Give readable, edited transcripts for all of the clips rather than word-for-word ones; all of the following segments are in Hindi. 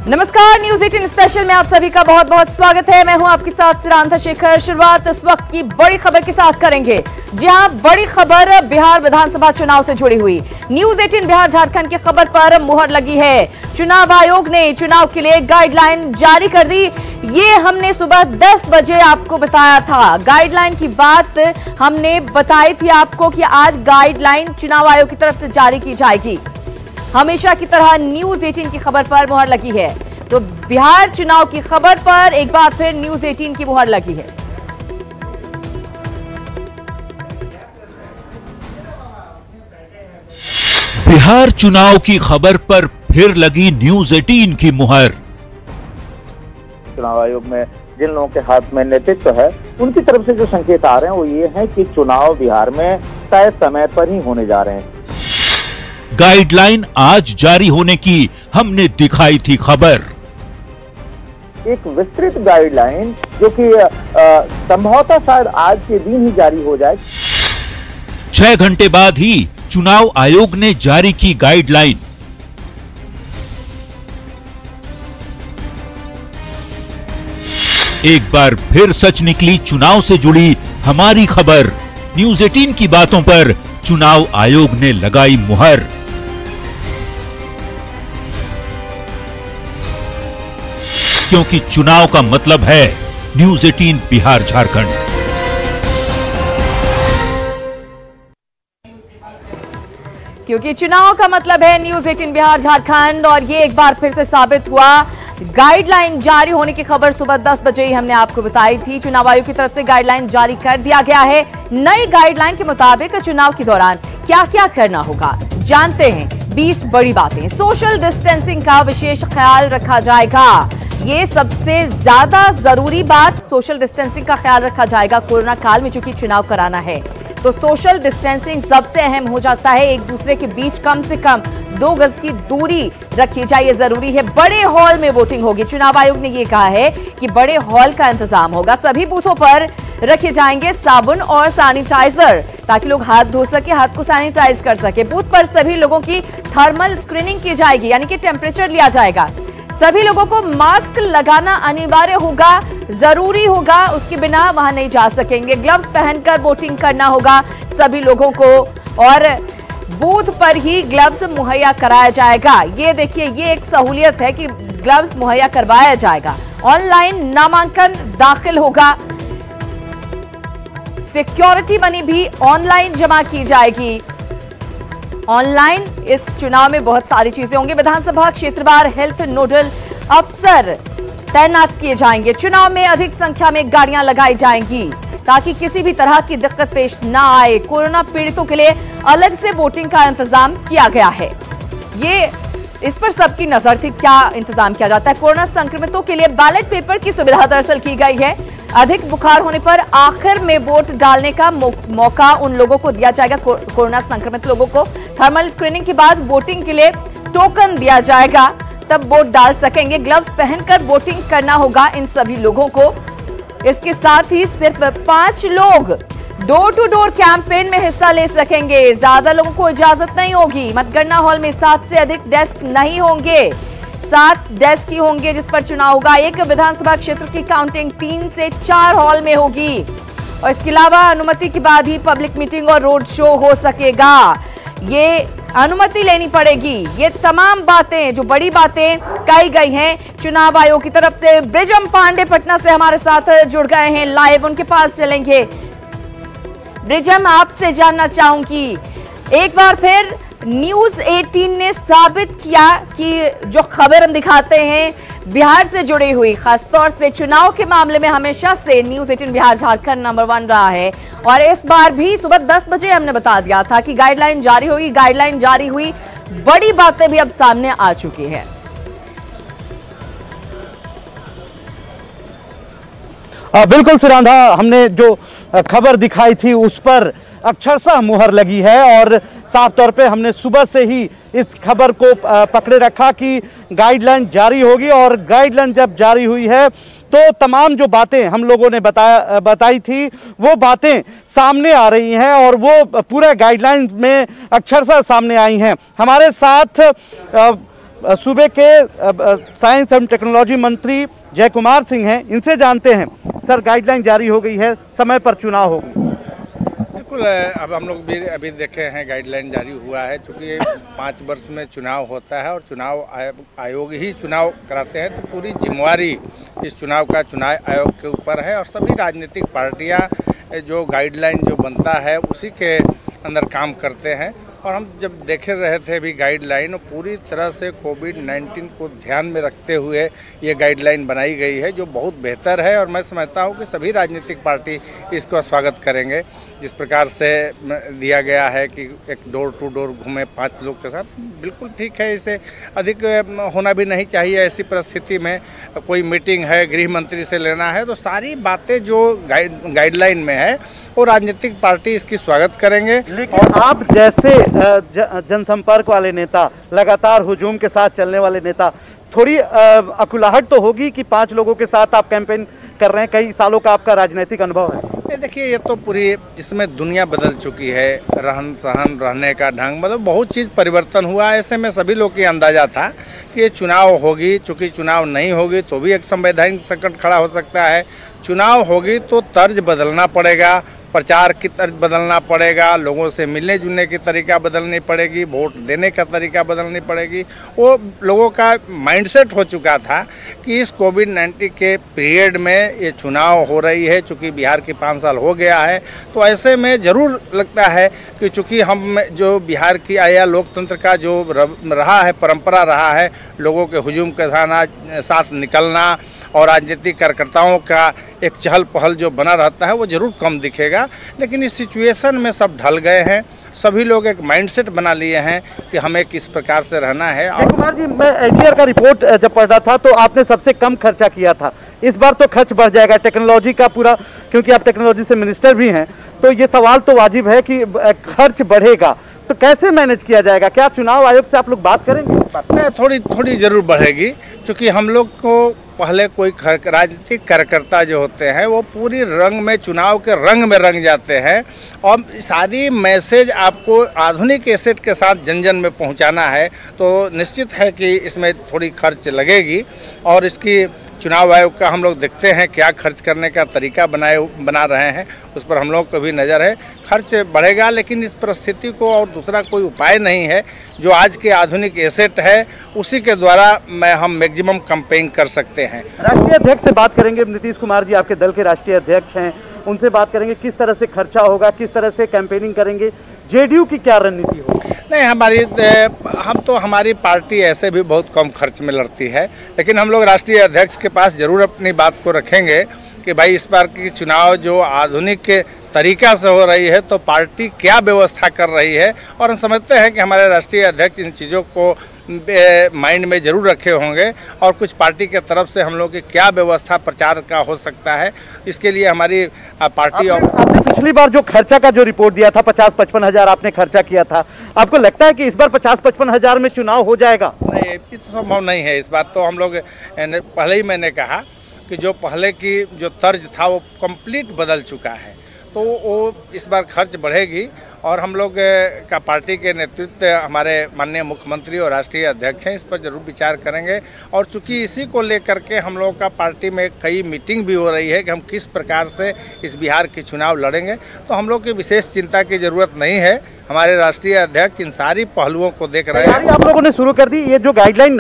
नमस्कार, न्यूज 18 स्पेशल में आप सभी का बहुत बहुत स्वागत है। मैं हूं आपके साथ सिरांधा शेखर। शुरुआत इस वक्त की बड़ी खबर के साथ करेंगे। जी हां, बड़ी खबर बिहार विधानसभा चुनाव से जुड़ी हुई। न्यूज 18 बिहार झारखंड की खबर पर मुहर लगी है। चुनाव आयोग ने चुनाव के लिए गाइडलाइन जारी कर दी। ये हमने सुबह 10 बजे आपको बताया था। गाइडलाइन की बात हमने बताई थी आपको कि आज गाइडलाइन चुनाव आयोग की तरफ से जारी की जाएगी। हमेशा की तरह न्यूज 18 की खबर पर मुहर लगी है। तो बिहार चुनाव की खबर पर एक बार फिर न्यूज 18 की मुहर लगी है। बिहार चुनाव की खबर पर फिर लगी न्यूज 18 की मुहर। चुनाव आयोग में जिन लोगों के हाथ में नेतृत्व है, उनकी तरफ से जो संकेत आ रहे हैं वो ये है कि चुनाव बिहार में तय समय पर ही होने जा रहे हैं। गाइडलाइन आज जारी होने की हमने दिखाई थी खबर। एक विस्तृत गाइडलाइन जो कि संभवतः शायद आज के दिन ही जारी हो जाए। 6 घंटे बाद ही चुनाव आयोग ने जारी की गाइडलाइन। एक बार फिर सच निकली चुनाव से जुड़ी हमारी खबर। न्यूज 18 की बातों पर चुनाव आयोग ने लगाई मुहर। क्योंकि चुनाव का मतलब है न्यूज 18 बिहार झारखंड। क्योंकि चुनाव का मतलब है न्यूज 18 बिहार झारखंड। और ये एक बार फिर से साबित हुआ। गाइडलाइन जारी होने की खबर सुबह 10 बजे ही हमने आपको बताई थी। चुनाव आयोग की तरफ से गाइडलाइन जारी कर दिया गया है। नई गाइडलाइन के मुताबिक चुनाव के दौरान क्या क्या करना होगा जानते हैं। 20 बड़ी बातें। सोशल डिस्टेंसिंग का विशेष ख्याल रखा जाएगा। ये सबसे ज्यादा जरूरी बात, सोशल डिस्टेंसिंग का ख्याल रखा जाएगा। कोरोना काल में चूंकि चुनाव कराना है तो सोशल डिस्टेंसिंग सबसे अहम हो जाता है। एक दूसरे के बीच कम से कम 2 गज की दूरी रखी जाए, जरूरी है। बड़े हॉल में वोटिंग होगी। चुनाव आयोग ने ये कहा है कि बड़े हॉल का इंतजाम होगा। सभी बूथों पर रखे जाएंगे साबुन और सैनिटाइजर ताकि लोग हाथ धो सके, हाथ को सैनिटाइज कर सके। बूथ पर सभी लोगों की थर्मल स्क्रीनिंग की जाएगी, यानी कि टेम्परेचर लिया जाएगा। सभी लोगों को मास्क लगाना अनिवार्य होगा, जरूरी होगा, उसके बिना वहां नहीं जा सकेंगे। ग्लव्स पहनकर वोटिंग करना होगा सभी लोगों को और बूथ पर ही ग्लव्स मुहैया कराया जाएगा। ये देखिए, ये एक सहूलियत है कि ग्लव्स मुहैया करवाया जाएगा। ऑनलाइन नामांकन दाखिल होगा। सिक्योरिटी मनी भी ऑनलाइन जमा की जाएगी। ऑनलाइन इस चुनाव में बहुत सारी चीजें होंगी। विधानसभा क्षेत्रवार हेल्थ नोडल अफसर तैनात किए जाएंगे। चुनाव में अधिक संख्या में गाड़ियां लगाई जाएंगी ताकि किसी भी तरह की दिक्कत पेश ना आए। कोरोना पीड़ितों के लिए अलग से वोटिंग का इंतजाम किया गया है। ये इस पर सबकी नजर थी, क्या इंतजाम किया जाता है। कोरोना संक्रमितों के लिए बैलेट पेपर की सुविधा दरअसल की गई है। अधिक बुखार होने पर आखिर में वोट डालने का मौका उन लोगों को दिया जाएगा। कोरोना संक्रमित लोगों को थर्मल स्क्रीनिंग के बाद वोटिंग के लिए टोकन दिया जाएगा, तब वोट डाल सकेंगे। ग्लव्स पहनकर वोटिंग करना होगा इन सभी लोगों को। इसके साथ ही सिर्फ 5 लोग डोर टू डोर कैंपेन में हिस्सा ले सकेंगे। ज्यादा लोगों को इजाजत नहीं होगी। मतगणना हॉल में 7 से अधिक डेस्क नहीं होंगे। 7 डेस्क ही होंगे जिस पर चुनाव होगा। एक विधानसभा क्षेत्र की काउंटिंग 3 से 4 हॉल में होगी और इसके अलावा अनुमति के बाद ही पब्लिक मीटिंग और रोड शो हो सकेगा। ये अनुमति लेनी पड़ेगी। ये तमाम बातें, जो बड़ी बातें कही गई हैं चुनाव आयोग की तरफ से। ब्रिजम पांडे पटना से हमारे साथ जुड़ गए हैं, लाइव उनके पास चलेंगे। ब्रिजम, आपसे जानना चाहूंगी, एक बार फिर न्यूज 18 ने साबित किया कि जो खबर हम दिखाते हैं बिहार से जुड़ी हुई, खासतौर से चुनाव के मामले में हमेशा से न्यूज 18 बिहार झारखंड नंबर 1 रहा है। और इस बार भी सुबह 10 बजे हमने बता दिया था कि गाइडलाइन जारी होगी। गाइडलाइन जारी हुई, बड़ी बातें भी अब सामने आ चुकी है। बिल्कुल सिरांधा, हमने जो खबर दिखाई थी उस पर अक्षरशः मुहर लगी है और साफ तौर पे हमने सुबह से ही इस खबर को पकड़े रखा कि गाइडलाइन जारी होगी। और गाइडलाइन जब जारी हुई है तो तमाम जो बातें हम लोगों ने बताई थी वो बातें सामने आ रही हैं और वो पूरे गाइडलाइन में अक्षरशः सामने आई हैं। हमारे साथ सूबे के साइंस एवं टेक्नोलॉजी मंत्री जय कुमार सिंह हैं, इनसे जानते हैं। सर, गाइडलाइन जारी हो गई है, समय पर चुनाव होगी। बिल्कुल, अब हम लोग भी अभी देखे हैं गाइडलाइन जारी हुआ है, क्योंकि 5 वर्ष में चुनाव होता है और चुनाव आयोग ही चुनाव कराते हैं, तो पूरी जिम्मेवारी इस चुनाव का चुनाव आयोग के ऊपर है और सभी राजनीतिक पार्टियां जो गाइडलाइन जो बनता है उसी के अंदर काम करते हैं। और हम जब देखे रहे थे अभी गाइडलाइन, पूरी तरह से कोविड-19 को ध्यान में रखते हुए ये गाइडलाइन बनाई गई है, जो बहुत बेहतर है। और मैं समझता हूँ कि सभी राजनीतिक पार्टी इसको स्वागत करेंगे। जिस प्रकार से दिया गया है कि एक डोर टू डोर घूमे 5 लोग के साथ, बिल्कुल ठीक है। इसे अधिक होना भी नहीं चाहिए। ऐसी परिस्थिति में कोई मीटिंग है, गृह मंत्री से लेना है, तो सारी बातें जो गाइडलाइन में है वो राजनीतिक पार्टी इसकी स्वागत करेंगे। लेकिन आप जैसे जनसंपर्क वाले नेता, लगातार हुजूम के साथ चलने वाले नेता, थोड़ी अकुलाहट तो होगी कि 5 लोगों के साथ आप कैंपेन कर रहे हैं, कई सालों का आपका राजनीतिक अनुभव है। देखिए, ये तो पूरी इसमें दुनिया बदल चुकी है, रहन सहन, रहने का ढंग, मतलब बहुत चीज़ परिवर्तन हुआ है। ऐसे में सभी लोग को अंदाजा था कि ये चुनाव होगी, चूँकि चुनाव नहीं होगी तो भी एक संवैधानिक संकट खड़ा हो सकता है। चुनाव होगी तो तर्ज बदलना पड़ेगा, प्रचार की तर्ज बदलना पड़ेगा, लोगों से मिलने जुलने की तरीका बदलनी पड़ेगी, वोट देने का तरीका बदलनी पड़ेगी। वो लोगों का माइंडसेट हो चुका था कि इस कोविड-19 के पीरियड में ये चुनाव हो रही है, चूँकि बिहार की 5 साल हो गया है, तो ऐसे में ज़रूर लगता है कि चूँकि हम जो बिहार की आया लोकतंत्र का जो रहा है, परंपरा रहा है, लोगों के हुजूम के साथ निकलना और राजनीतिक कार्यकर्ताओं का एक चहल पहल जो बना रहता है वो जरूर कम दिखेगा। लेकिन इस सिचुएशन में सब ढल गए हैं, सभी लोग एक माइंडसेट बना लिए हैं कि हमें किस प्रकार से रहना है। और कुमार जी, मैं एडीआर का रिपोर्ट जब पढ़ रहा था तो आपने सबसे कम खर्चा किया था। इस बार तो खर्च बढ़ जाएगा टेक्नोलॉजी का पूरा, क्योंकि आप टेक्नोलॉजी से मिनिस्टर भी हैं, तो ये सवाल तो वाजिब है कि खर्च बढ़ेगा, तो कैसे मैनेज किया जाएगा? क्या चुनाव आयोग से आप लोग बात करेंगे? नहीं, थोड़ी जरूर बढ़ेगी, क्योंकि हम लोग को पहले कोई राजनीतिक कार्यकर्ता जो होते हैं वो पूरी रंग में, चुनाव के रंग में रंग जाते हैं और सारी मैसेज आपको आधुनिक एसेट के साथ जन जन में पहुंचाना है, तो निश्चित है कि इसमें थोड़ी खर्च लगेगी। और इसकी चुनाव आयोग का हम लोग देखते हैं क्या खर्च करने का तरीका बना रहे हैं, उस पर हम लोग को भी नज़र है। खर्च बढ़ेगा, लेकिन इस परिस्थिति को और दूसरा कोई उपाय नहीं है। जो आज के आधुनिक एसेट है उसी के द्वारा हम मैक्सिमम कैंपेन कर सकते हैं। राष्ट्रीय अध्यक्ष से बात करेंगे, नीतीश कुमार जी आपके दल के राष्ट्रीय अध्यक्ष हैं, उनसे बात करेंगे किस तरह से खर्चा होगा, किस तरह से कैंपेनिंग करेंगे, जेडीयू की क्या रणनीति होगी? नहीं, हमारी पार्टी ऐसे भी बहुत कम खर्च में लड़ती है, लेकिन हम लोग राष्ट्रीय अध्यक्ष के पास जरूर अपनी बात को रखेंगे कि भाई इस बार की चुनाव जो आधुनिक तरीका से हो रही है तो पार्टी क्या व्यवस्था कर रही है। और हम समझते हैं कि हमारे राष्ट्रीय अध्यक्ष इन चीज़ों को माइंड में जरूर रखे होंगे और कुछ पार्टी के तरफ से हम लोग की क्या व्यवस्था प्रचार का हो सकता है, इसके लिए हमारी पार्टी। आपने पिछली बार जो खर्चा का जो रिपोर्ट दिया था 50-55 हज़ार आपने खर्चा किया था, आपको लगता है कि इस बार 50-55 हज़ार में चुनाव हो जाएगा? नहीं, ये तो संभव नहीं है। इस बार तो हम लोग पहले ही मैंने कहा कि जो पहले की जो तर्ज था वो कंप्लीट बदल चुका है, तो वो इस बार खर्च बढ़ेगी। और हम लोग का पार्टी के नेतृत्व हमारे माननीय मुख्यमंत्री और राष्ट्रीय अध्यक्ष हैं, इस पर जरूर विचार करेंगे। और चूंकि इसी को लेकर के हम लोग का पार्टी में कई मीटिंग भी हो रही है कि हम किस प्रकार से इस बिहार की चुनाव लड़ेंगे, तो हम लोग की विशेष चिंता की जरूरत नहीं है। हमारे राष्ट्रीय अध्यक्ष इन सारी पहलुओं को देख रहे हैं। आप लोगों ने शुरू कर दी ये जो गाइडलाइन,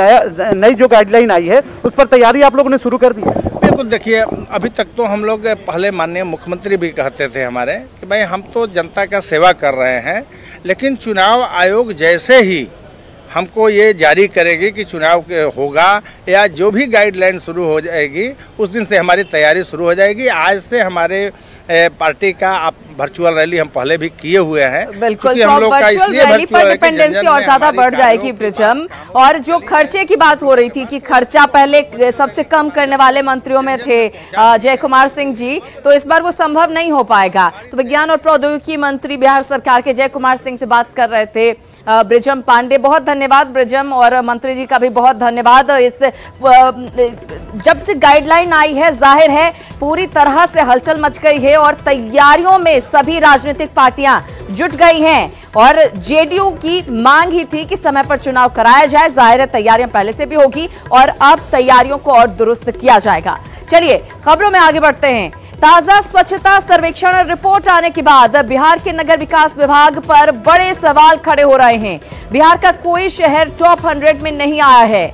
नई जो गाइडलाइन आई है उस पर तैयारी आप लोगों ने शुरू कर दी? बिल्कुल, देखिए अभी तक तो हम लोग, पहले माननीय मुख्यमंत्री भी कहते थे हमारे कि भाई हम तो जनता का सेवा कर रहे हैं, लेकिन चुनाव आयोग जैसे ही हमको ये जारी करेगी कि चुनाव होगा या जो भी गाइडलाइन शुरू हो जाएगी उस दिन से हमारी तैयारी शुरू हो जाएगी। आज से हमारे पार्टी का आप वर्चुअल रैली हम पहले भी किए हुए हैं। बिल्कुल, तो हम लोग का इसलिए रैली पर डिपेंडेंसी और ज्यादा बढ़ जाएगी ब्रिजम। और जो खर्चे की बात हो रही थी कि खर्चा पहले सबसे कम करने वाले मंत्रियों में थे जय कुमार सिंह जी, तो इस बार वो संभव नहीं हो पाएगा। तो विज्ञान और प्रौद्योगिकी मंत्री बिहार सरकार के जय कुमार सिंह से बात कर रहे थे ब्रिजम पांडे। बहुत धन्यवाद ब्रिजम, और मंत्री जी का भी बहुत धन्यवाद। इस जब से गाइडलाइन आई है, जाहिर है पूरी तरह से हलचल मच गई है और तैयारियों में सभी राजनीतिक पार्टियां जुट गई हैं और जेडीयू की मांग ही थी कि समय पर चुनाव कराया जाए। जाहिर है तैयारियां पहले से भी होगी और अब तैयारियों को और दुरुस्त किया जाएगा। चलिए खबरों में आगे बढ़ते हैं। ताजा स्वच्छता सर्वेक्षण रिपोर्ट आने के बाद बिहार के नगर विकास विभाग पर बड़े सवाल खड़े हो रहे हैं। बिहार का कोई शहर टॉप 100 में नहीं आया है।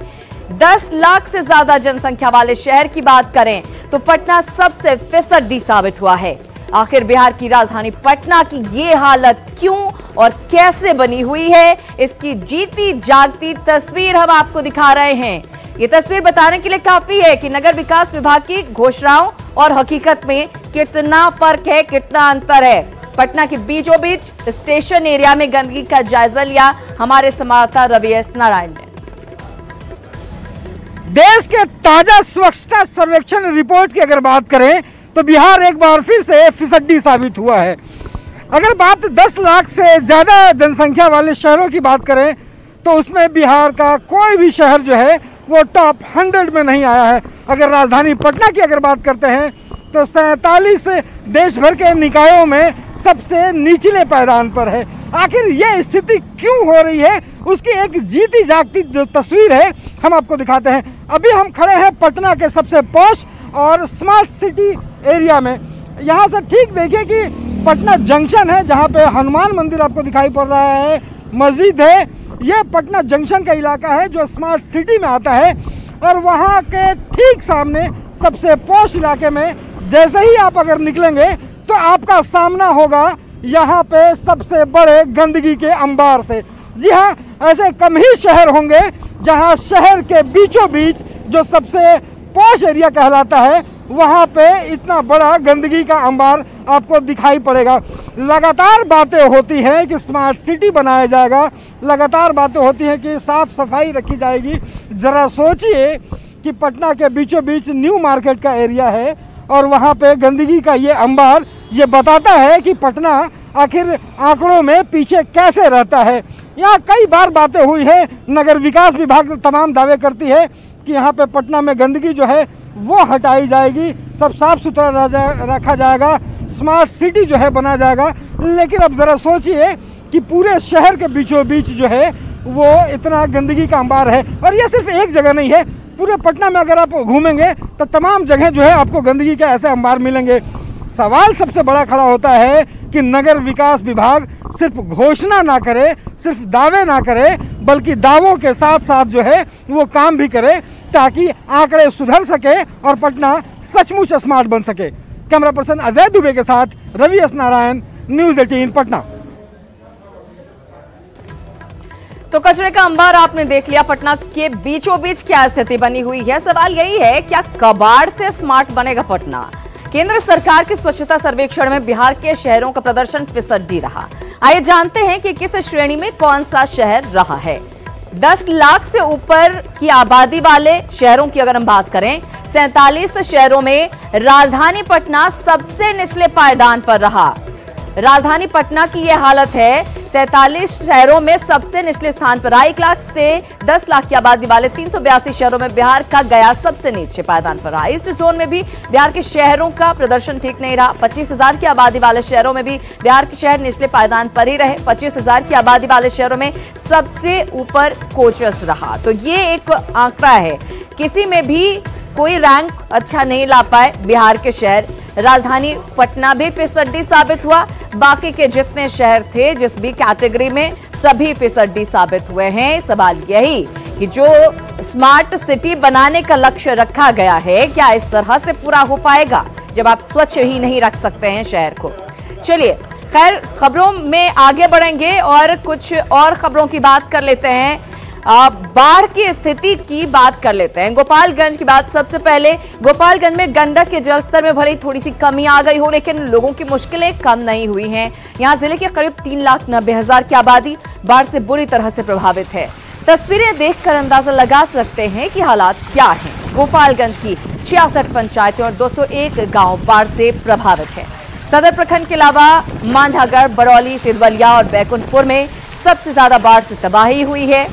10 लाख से ज्यादा जनसंख्या वाले शहर की बात करें तो पटना सबसे फिसड्डी साबित हुआ है। आखिर बिहार की राजधानी पटना की ये हालत क्यों और कैसे बनी हुई है, इसकी जीती जागती तस्वीर हम आपको दिखा रहे हैं। ये तस्वीर बताने के लिए काफी है कि नगर विकास विभाग की घोषणाओं और हकीकत में कितना फर्क है, कितना अंतर है। पटना के बीचों बीच स्टेशन एरिया में गंदगी का जायजा लिया हमारे संवाददाता रवि एस नारायण ने। देश के ताजा स्वच्छता सर्वेक्षण रिपोर्ट की अगर बात करें तो बिहार एक बार फिर से फिसड्डी साबित हुआ है। अगर बात 10 लाख से ज्यादा जनसंख्या वाले शहरों की बात करें तो उसमें बिहार का कोई भी शहर जो है वो टॉप 100 में नहीं आया है। अगर राजधानी पटना की अगर बात करते हैं तो 47 देश भर के निकायों में सबसे निचले पायदान पर है। आखिर ये स्थिति क्यों हो रही है, उसकी एक जीती जागती जो तस्वीर है हम आपको दिखाते हैं। अभी हम खड़े हैं पटना के सबसे पॉश और स्मार्ट सिटी एरिया में। यहाँ से ठीक देखिए कि पटना जंक्शन है जहाँ पे हनुमान मंदिर आपको दिखाई पड़ रहा है, मस्जिद है। ये पटना जंक्शन का इलाका है जो स्मार्ट सिटी में आता है और वहाँ के ठीक सामने सबसे पॉश इलाके में जैसे ही आप अगर निकलेंगे तो आपका सामना होगा यहाँ पे सबसे बड़े गंदगी के अंबार से। जी हाँ, ऐसे कम ही शहर होंगे जहाँ शहर के बीचों बीच जो सबसे पॉश एरिया कहलाता है वहाँ पे इतना बड़ा गंदगी का अंबार आपको दिखाई पड़ेगा। लगातार बातें होती हैं कि स्मार्ट सिटी बनाया जाएगा, लगातार बातें होती हैं कि साफ सफाई रखी जाएगी। ज़रा सोचिए कि पटना के बीचों बीच न्यू मार्केट का एरिया है और वहाँ पे गंदगी का ये अंबार ये बताता है कि पटना आखिर आंकड़ों में पीछे कैसे रहता है। यहाँ कई बार बातें हुई है, नगर विकास विभाग तमाम दावे करती है कि यहाँ पे पटना में गंदगी जो है वो हटाई जाएगी, सब साफ सुथरा रखा जाएगा, स्मार्ट सिटी जो है बना जाएगा। लेकिन अब ज़रा सोचिए कि पूरे शहर के बीचों बीच जो है वो इतना गंदगी का अंबार है। और ये सिर्फ एक जगह नहीं है, पूरे पटना में अगर आप घूमेंगे तो तमाम जगह जो है आपको गंदगी के ऐसे अंबार मिलेंगे। सवाल सबसे बड़ा खड़ा होता है कि नगर विकास विभाग सिर्फ घोषणा ना करे, सिर्फ दावे ना करे, बल्कि दावों के साथ साथ जो है वो काम भी करे ताकि आंकड़े सुधर सके और पटना सचमुच स्मार्ट बन सके। कैमरा पर्सन अजय दुबे के साथ रवि एस नारायण, न्यूज़ 18 पटना। तो कचरे का अंबार आपने देख लिया। पटना के बीचों बीच क्या स्थिति बनी हुई है। सवाल यही है, क्या कबाड़ से स्मार्ट बनेगा पटना? केंद्र सरकार के स्वच्छता सर्वेक्षण में बिहार के शहरों का प्रदर्शन फिसड्डी रहा। आइए जानते हैं कि किस श्रेणी में कौन सा शहर रहा है। 10 लाख से ऊपर की आबादी वाले शहरों की अगर हम बात करें, 47 शहरों में राजधानी पटना सबसे निचले पायदान पर रहा। राजधानी पटना की यह हालत है, 47 शहरों में सबसे निचले स्थान पर। 1 लाख से 10 लाख की आबादी वाले 382 शहरों में बिहार का गया सबसे नीचे पायदान पर रहा। ईस्ट जोन में भी बिहार के शहरों का प्रदर्शन ठीक नहीं रहा। 25,000 की आबादी वाले शहरों में भी बिहार के शहर निचले पायदान पर ही रहे। 25,000 की आबादी वाले शहरों में सबसे ऊपर कोचस रहा। तो ये एक आंकड़ा है, किसी में भी कोई रैंक अच्छा नहीं ला पाए बिहार के शहर। राजधानी पटना भी फिसड्डी साबित हुआ। बाकी के जितने शहर थे जिस भी कैटेगरी में, सभी फिसड्डी साबित हुए हैं। सवाल यही कि जो स्मार्ट सिटी बनाने का लक्ष्य रखा गया है, क्या इस तरह से पूरा हो पाएगा जब आप स्वच्छ ही नहीं रख सकते हैं शहर को। चलिए खैर, खबरों में आगे बढ़ेंगे और कुछ और खबरों की बात कर लेते हैं। बाढ़ की स्थिति की बात कर लेते हैं। गोपालगंज की बात सबसे पहले। गोपालगंज में गंडक के जलस्तर में भले थोड़ी सी कमी आ गई हो, लेकिन लोगों की मुश्किलें कम नहीं हुई हैं। यहां जिले के करीब 3,90,000 की आबादी बाढ़ से बुरी तरह से प्रभावित है। तस्वीरें देखकर अंदाजा लगा सकते हैं कि हालात क्या हैं। गोपालगंज की 66 पंचायतें और 201 गांव बाढ़ से प्रभावित है। सदर प्रखंड के अलावा मांझागढ़, बरौली, सिधवलिया और बैकुंठपुर में सबसे ज्यादा बाढ़ से तबाही हुई है।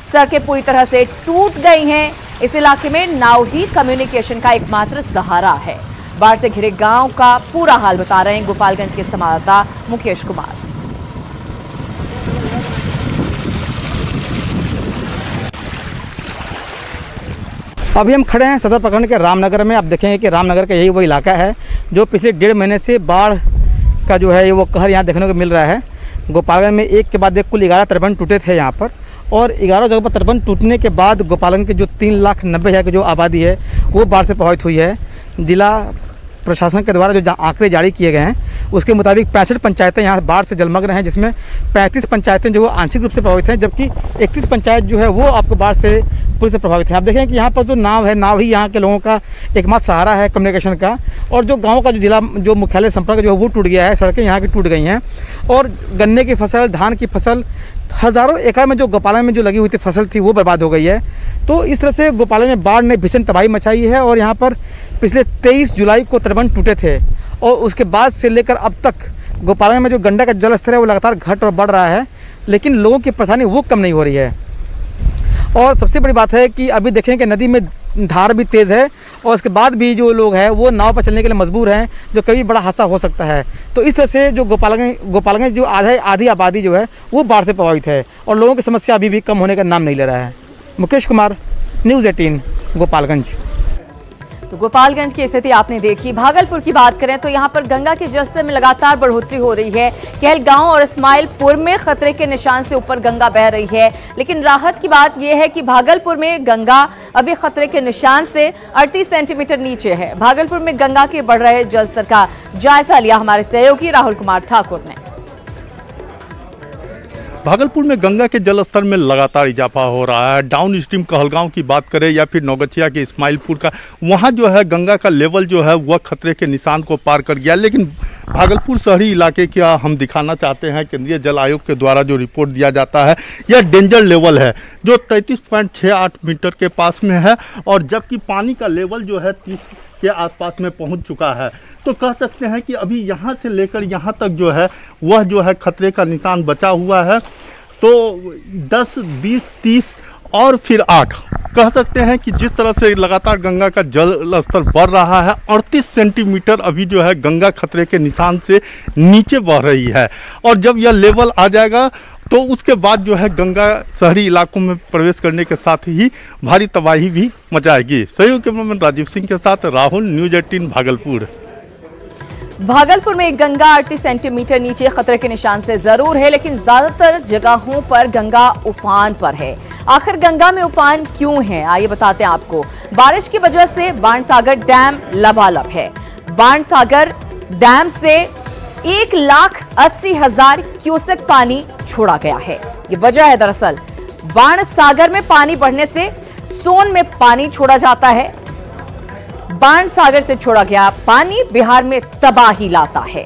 सड़कें पूरी तरह से टूट गई हैं। इस इलाके में नाव ही कम्युनिकेशन का एकमात्र सहारा है। बाढ़ से घिरे गांव का पूरा हाल बता रहे हैं गोपालगंज के संवाददाता मुकेश कुमार। अभी हम खड़े हैं सदर प्रखंड के रामनगर में। आप देखेंगे कि रामनगर का यही वो इलाका है जो पिछले 1.5 महीने से बाढ़ का जो है वो कहर यहाँ देखने को मिल रहा है। गोपालगंज में एक के बाद एक कुल 11 तटबंध टूटे थे यहाँ पर, और 11 जगह पर तटबंध टूटने के बाद गोपालगंज की जो 3,90,000 की जो आबादी है वो बाढ़ से प्रभावित हुई है। जिला प्रशासन के द्वारा जो आंकड़े जारी किए गए हैं उसके मुताबिक 65 पंचायतें यहाँ बाढ़ से जलमग्न हैं, जिसमें 35 पंचायतें जो आंशिक रूप से प्रभावित हैं, जबकि 31 पंचायत जो है वो आपको बाढ़ से पूरी से प्रभावित हैं। आप देखें कि यहाँ पर जो नाव है, नाव ही यहाँ के लोगों का एकमात्र सहारा है कम्युनिकेशन का। और जो गाँव का जो जिला जो मुख्यालय संपर्क जो है वो टूट गया है, सड़कें यहाँ की टूट गई हैं, और गन्ने की फसल, धान की फसल, हज़ारों एकड़ में जो गोपालगंज में जो लगी हुई थी फसल थी वो बर्बाद हो गई है। तो इस तरह से गोपालगंज में बाढ़ ने भीषण तबाही मचाई है। और यहाँ पर पिछले 23 जुलाई को तटबंध टूटे थे, और उसके बाद से लेकर अब तक गोपालगंज में जो गंडक का जल स्तर है वो लगातार घट और बढ़ रहा है, लेकिन लोगों की परेशानी वो कम नहीं हो रही है। और सबसे बड़ी बात है कि अभी देखें कि नदी में धार भी तेज़ है, और उसके बाद भी जो लोग हैं वो नाव पर चलने के लिए मजबूर हैं, जो कभी बड़ा हादसा हो सकता है। तो इस तरह से जो गोपालगंज जो आधी आबादी जो है वो बाढ़ से प्रभावित है, और लोगों की समस्या अभी भी कम होने का नाम नहीं ले रहा है। मुकेश कुमार, न्यूज़ 18 गोपालगंज। तो गोपालगंज की स्थिति आपने देखी। भागलपुर की बात करें तो यहाँ पर गंगा के जलस्तर में लगातार बढ़ोतरी हो रही है। कहलगांव और इस्माइलपुर में खतरे के निशान से ऊपर गंगा बह रही है, लेकिन राहत की बात यह है कि भागलपुर में गंगा अभी खतरे के निशान से 38 सेंटीमीटर नीचे है। भागलपुर में गंगा के बढ़ रहे जलस्तर का जायजा लिया हमारे सहयोगी राहुल कुमार ठाकुर ने। भागलपुर में गंगा के जलस्तर में लगातार इजाफा हो रहा है। डाउन स्ट्रीम कहलगांव की बात करें या फिर नौगछिया के इस्माइलपुर का, वहां जो है गंगा का लेवल जो है वह खतरे के निशान को पार कर गया। लेकिन भागलपुर शहरी इलाके का हम दिखाना चाहते हैं, केंद्रीय जल आयोग के द्वारा जो रिपोर्ट दिया जाता है यह डेंजर लेवल है जो 33.68 मीटर के पास में है, और जबकि पानी का लेवल जो है 30 के आसपास में पहुंच चुका है। तो कह सकते हैं कि अभी यहाँ से लेकर यहाँ तक जो है वह जो है खतरे का निशान बचा हुआ है। तो 10, 20, 30 और फिर 8 कह सकते हैं कि जिस तरह से लगातार गंगा का जल स्तर बढ़ रहा है, 38 सेंटीमीटर अभी जो है गंगा खतरे के निशान से नीचे बह रही है। और जब यह लेवल आ जाएगा तो उसके बाद जो है गंगा शहरी इलाकों में प्रवेश करने के साथ ही भारी तबाही भी मचाएगी। सहयोगी कैमरामैन राजीव सिंह के साथ राहुल, न्यूज़ 18 भागलपुर। भागलपुर में गंगा 38 सेंटीमीटर नीचे खतरे के निशान से जरूर है, लेकिन ज्यादातर जगहों पर गंगा उफान पर है। आखिर गंगा में उफान क्यों है, आइए बताते हैं आपको। बारिश की वजह से बाणसागर डैम लबालब है। बाणसागर डैम से 1,80,000 क्यूसेक पानी छोड़ा गया है। ये वजह है दरअसल बाणसागर में पानी बढ़ने से सोन में पानी छोड़ा जाता है। बाणसागर से छोड़ा गया पानी बिहार में तबाही लाता है।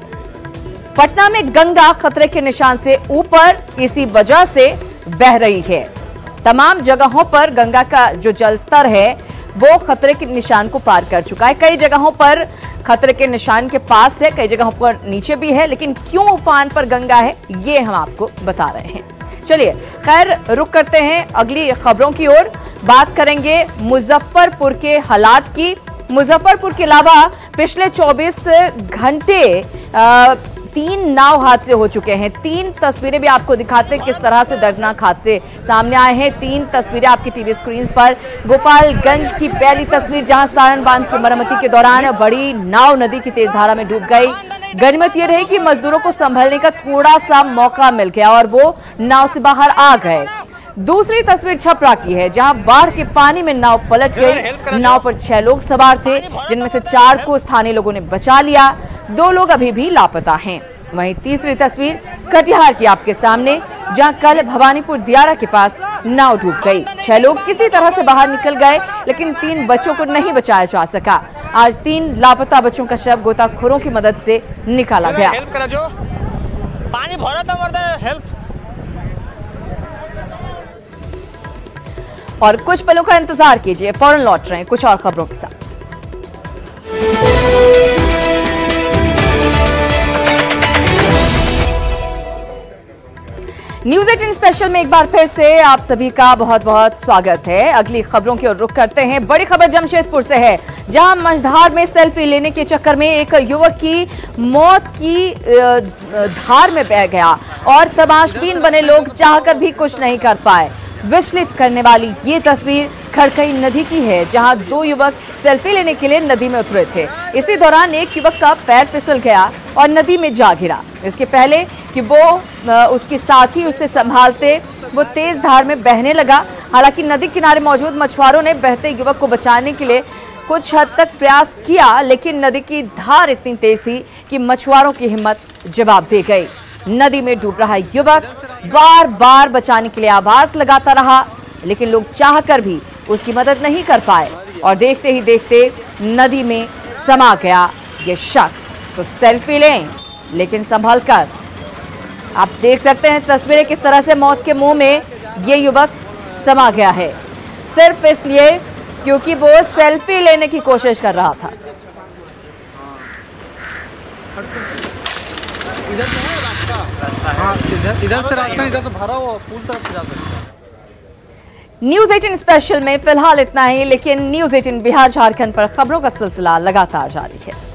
पटना में गंगा खतरे के निशान से ऊपर इसी वजह से बह रही है। तमाम जगहों पर गंगा का जो जलस्तर है वो खतरे के निशान को पार कर चुका है। कई जगहों पर खतरे के निशान के पास है, कई जगहों पर नीचे भी है, लेकिन क्यों उफान पर गंगा है ये हम आपको बता रहे हैं। चलिए खैर रुक करते हैं अगली खबरों की ओर। बात करेंगे मुजफ्फरपुर के हालात की। मुजफ्फरपुर के अलावा पिछले 24 घंटे 3 नाव हादसे हो चुके हैं। 3 तस्वीरें भी आपको दिखाते हैं किस तरह से दर्दनाक हादसे सामने आए हैं। 3 तस्वीरें आपकी टीवी स्क्रीन पर। गोपालगंज की पहली तस्वीर जहां सारण बांध की मरम्मती के दौरान बड़ी नाव नदी की तेज धारा में डूब गई। गनीमत यह रही कि मजदूरों को संभलने का थोड़ा सा मौका मिल गया और वो नाव से बाहर आ गए। दूसरी तस्वीर छपरा की है जहां बाढ़ के पानी में नाव पलट गई। नाव पर 6 लोग सवार थे, जिनमें से 4 को स्थानीय लोगों ने बचा लिया। 2 लोग अभी भी लापता हैं। वहीं तीसरी तस्वीर कटिहार की आपके सामने जहां कल भवानीपुर दियारा के पास नाव डूब गई। 6 लोग किसी तरह से बाहर निकल गए, लेकिन 3 बच्चों को नहीं बचाया जा सका। आज 3 लापता बच्चों का शव गोताखोरों की मदद से निकाला गया। पानी भरा था, हेल्प। और कुछ पलों का इंतजार कीजिए, फौरन लौट रहे हैं कुछ और खबरों के साथ। न्यूज 18 स्पेशल में एक बार फिर से आप सभी का बहुत बहुत स्वागत है। अगली खबरों की ओर रुख करते हैं। बड़ी खबर जमशेदपुर से है, जहां मझधार में सेल्फी लेने के चक्कर में एक युवक की मौत की धार में बह गया और तमाशबीन बने लोग चाहकर भी कुछ नहीं कर पाए। विचलित करने वाली ये तस्वीर खड़कई नदी की है, जहां दो युवक सेल्फी लेने के लिए नदी में उतरे थे। इसी दौरान एक युवक का पैर फिसल गया और नदी में जा गिरा। इसके पहले कि वो उसके साथी उसे संभालते, वो तेज धार में बहने लगा। हालांकि नदी किनारे मौजूद मछुआरों ने बहते युवक को बचाने के लिए कुछ हद तक प्रयास किया, लेकिन नदी की धार इतनी तेज थी कि मछुआरों की हिम्मत जवाब दे गई। नदी में डूब रहा युवक बार बार बचाने के लिए आवाज लगाता रहा, लेकिन लोग चाहकर भी उसकी मदद नहीं कर पाए और देखते ही देखते नदी में समा गया ये शख्स। तो सेल्फी लें, लेकिन संभल कर। आप देख सकते हैं तस्वीरें किस तरह से मौत के मुंह में ये युवक समा गया है, सिर्फ इसलिए क्योंकि वो सेल्फी लेने की कोशिश कर रहा था। इधर से रास्ता, इधर तो भरा हुआ पुल तरफ से जा सकते हैं। न्यूज 18 स्पेशल में फिलहाल इतना ही, लेकिन न्यूज 18 बिहार झारखंड पर खबरों का सिलसिला लगातार जारी है।